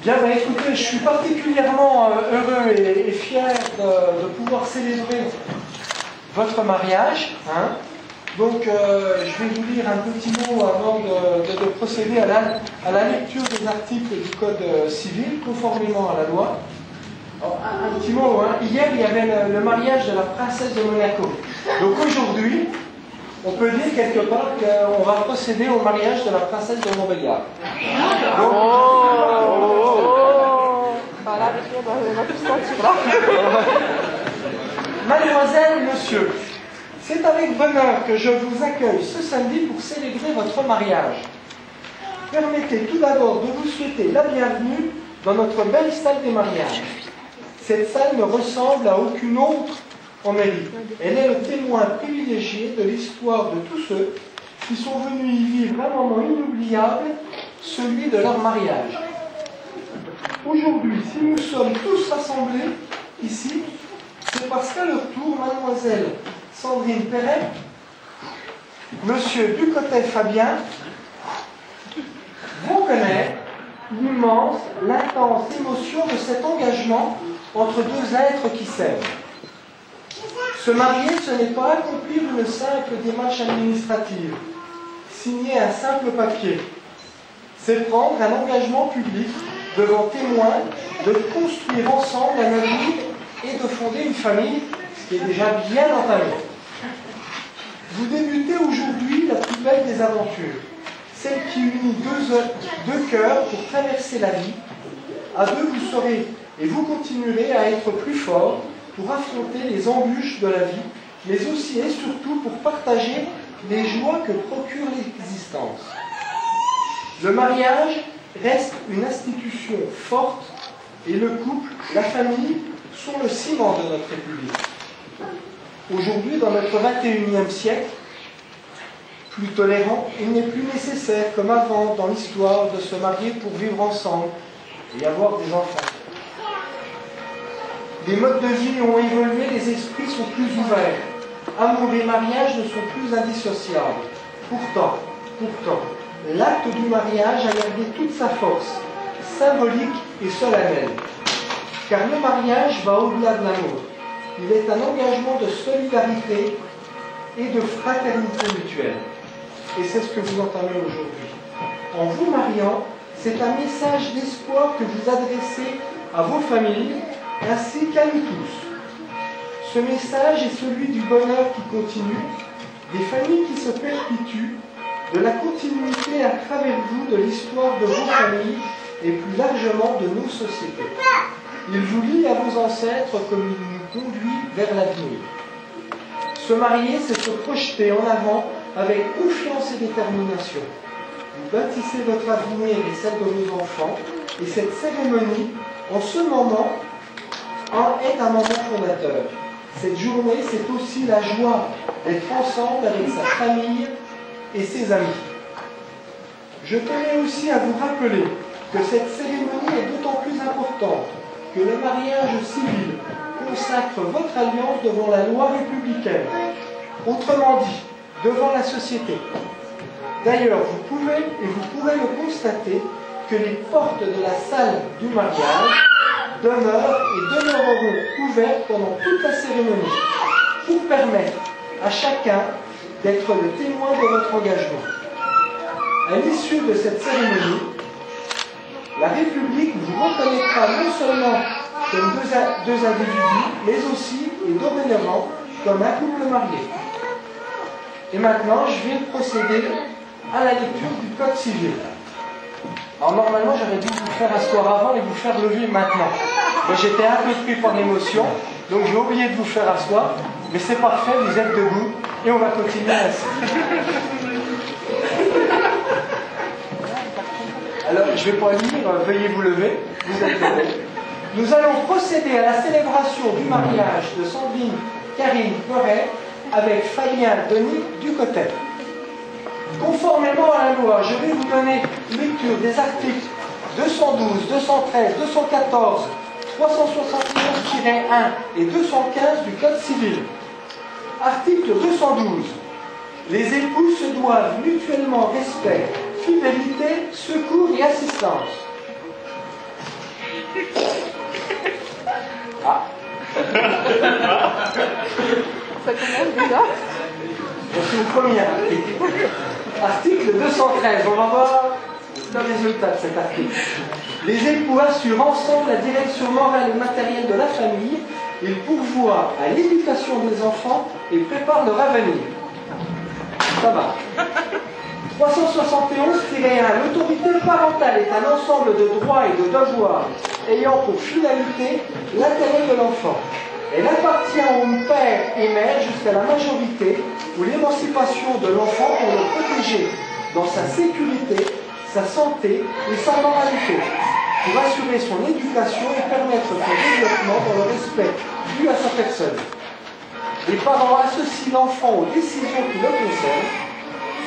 Bien, bah, écoutez, je suis particulièrement heureux et fier de pouvoir célébrer votre mariage. Hein. Donc, je vais vous lire un petit mot avant de procéder à la lecture des articles du Code civil, conformément à la loi. Alors, un petit mot, hein. Hier, il y avait le mariage de la princesse de Monaco. Donc aujourd'hui, on peut dire quelque part qu'on va procéder au mariage de la princesse de Montbéliard. Donc, Mademoiselle, monsieur, c'est avec bonheur que je vous accueille ce samedi pour célébrer votre mariage. Permettez tout d'abord de vous souhaiter la bienvenue dans notre belle salle des mariages. Cette salle ne ressemble à aucune autre en mairie. Elle est le témoin privilégié de l'histoire de tous ceux qui sont venus y vivre un moment inoubliable, celui de leur mariage. Aujourd'hui, si nous sommes tous rassemblés ici, c'est parce qu'à leur tour, mademoiselle Sandrine Perret, monsieur Ducotet Fabien vont connaître l'immense, l'intense émotion de cet engagement entre deux êtres qui s'aiment. Se marier, ce n'est pas accomplir une simple démarche administrative, signer un simple papier. C'est prendre un engagement public devant témoins de construire ensemble un avenir et de fonder une famille, ce qui est déjà bien entamé. Vous débutez aujourd'hui la plus belle des aventures, celle qui unit deux cœurs pour traverser la vie. À deux, vous saurez et vous continuerez à être plus forts pour affronter les embûches de la vie, mais aussi et surtout pour partager les joies que procure l'existence. Le mariage reste une institution forte et le couple, la famille, sont le ciment de notre République. Aujourd'hui, dans notre 21e siècle, plus tolérant, il n'est plus nécessaire, comme avant dans l'histoire, de se marier pour vivre ensemble et avoir des enfants. Les modes de vie ont évolué, les esprits sont plus ouverts. Amour et mariage ne sont plus indissociables. Pourtant, l'acte du mariage a gardé toute sa force, symbolique et solennelle. Car le mariage va au-delà de l'amour. Il est un engagement de solidarité et de fraternité mutuelle. Et c'est ce que vous entamez aujourd'hui. En vous mariant, c'est un message d'espoir que vous adressez à vos familles, ainsi qu'à nous tous. Ce message est celui du bonheur qui continue, des familles qui se perpétuent, de la continuité à travers vous de l'histoire de vos familles et plus largement de nos sociétés. Il vous lie à vos ancêtres comme il nous conduit vers l'avenir. Se marier, c'est se projeter en avant avec confiance et détermination. Vous bâtissez votre avenir et celle de vos enfants, et cette cérémonie, en ce moment, est un moment fondateur. Cette journée, c'est aussi la joie d'être ensemble avec sa famille et ses amis. Je tenais aussi à vous rappeler que cette cérémonie est d'autant plus importante que le mariage civil consacre votre alliance devant la loi républicaine, autrement dit, devant la société. D'ailleurs, vous pouvez et vous pourrez le constater que les portes de la salle du mariage demeurent et demeureront ouvertes pendant toute la cérémonie pour permettre à chacun d'être le témoin de votre engagement. À l'issue de cette cérémonie, la République vous reconnaîtra non seulement comme deux individus, mais aussi et dorénavant comme un couple marié. Et maintenant, je vais procéder à la lecture du Code civil. Alors normalement, j'aurais dû vous faire asseoir avant et vous faire lever maintenant. Mais j'étais un peu pris par l'émotion, donc j'ai oublié de vous faire asseoir. Mais c'est parfait, vous êtes debout et on va continuer ainsi. Alors, je ne vais pas lire, veuillez vous lever, vous êtes levé. Nous allons procéder à la célébration du mariage de Sandrine Karine Perret avec Fabien Denis Ducotet. Conformément à la loi, je vais vous donner lecture des articles 212, 213, 214, 371-1 et 215 du Code civil. Article 212. Les époux se doivent mutuellement respect, fidélité, secours et assistance. Ah. Ça commence déjà. Voici le premier article. Article 213. On va voir le résultat de cet article. Les époux assurent ensemble la direction morale et matérielle de la famille. Ils pourvoient à l'éducation des enfants et préparent leur avenir. Ça va. 371-1. L'autorité parentale est un ensemble de droits et de devoirs ayant pour finalité l'intérêt de l'enfant. Elle appartient au père et mère jusqu'à la majorité ou l'émancipation de l'enfant pour le protéger dans sa sécurité, sa santé et sa moralité, pour assurer son éducation et permettre son développement dans le respect dû à sa personne. Les parents associent l'enfant aux décisions qui le concernent,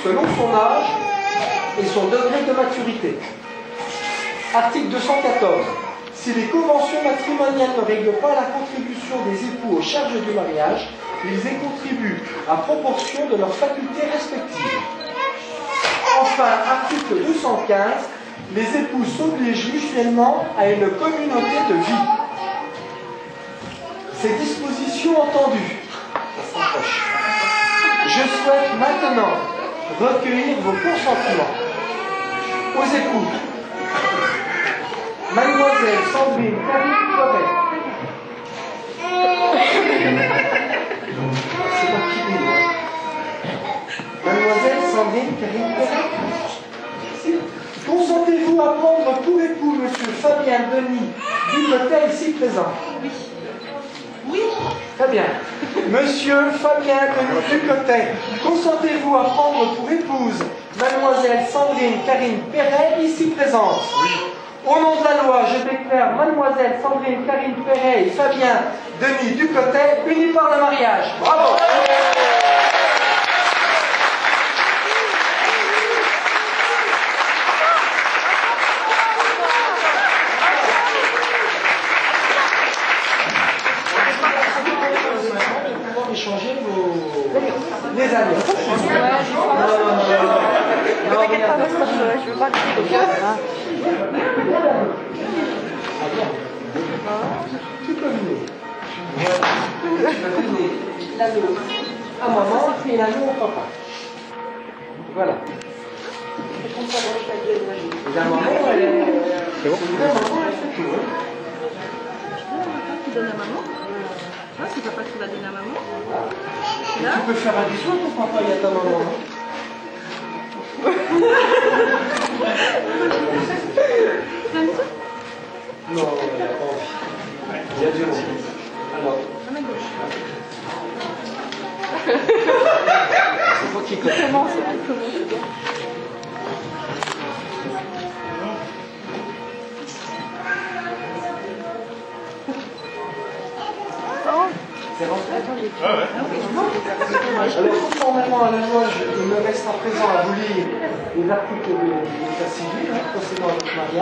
selon son âge et son degré de maturité. Article 214. Si les conventions matrimoniales ne règlent pas la contribution des époux aux charges du mariage, ils y contribuent à proportion de leurs facultés respectives. Enfin, article 215. Les époux s'obligent mutuellement à une communauté de vie. Ces dispositions entendues, je souhaite maintenant recueillir vos consentements. Aux époux, Mademoiselle Sandrine Karine Perret. C'est mon petit bébé. Mademoiselle Sandrine Karine Perret. Consentez-vous à prendre pour époux Monsieur Fabien Denis Ducotet ici présent? Oui. Oui. Très bien. Monsieur Fabien Denis Ducotet, consentez-vous à prendre pour épouse Mademoiselle Sandrine Karine Perret ici présente? Oui. Au nom de la loi, je déclare Mademoiselle Sandrine Karine Perret et Fabien Denis Ducotet unis par le mariage. Bravo! Échanger les alliances. Ne t'inquiète pas, je veux pas que tu Tu peux venir. Tu peux donner l'anneau à maman et l'anneau au papa. Voilà. Et la maman, elle est... C'est bon? La maman, elle fait tout. Tu donnes à maman? Ah, c'est papa qui va donner à maman? Là? Tu peux faire addition à ton papa et à ta maman. Non, il n'y a pas envie. Il y a du monde. Alors. C'est toi qui connais. Comment c'est? C'est rentré? Ah ouais. Alors, conformément à la loi, il me reste à présent à vous lire les articles de l'état civil, procédant à votre mariage.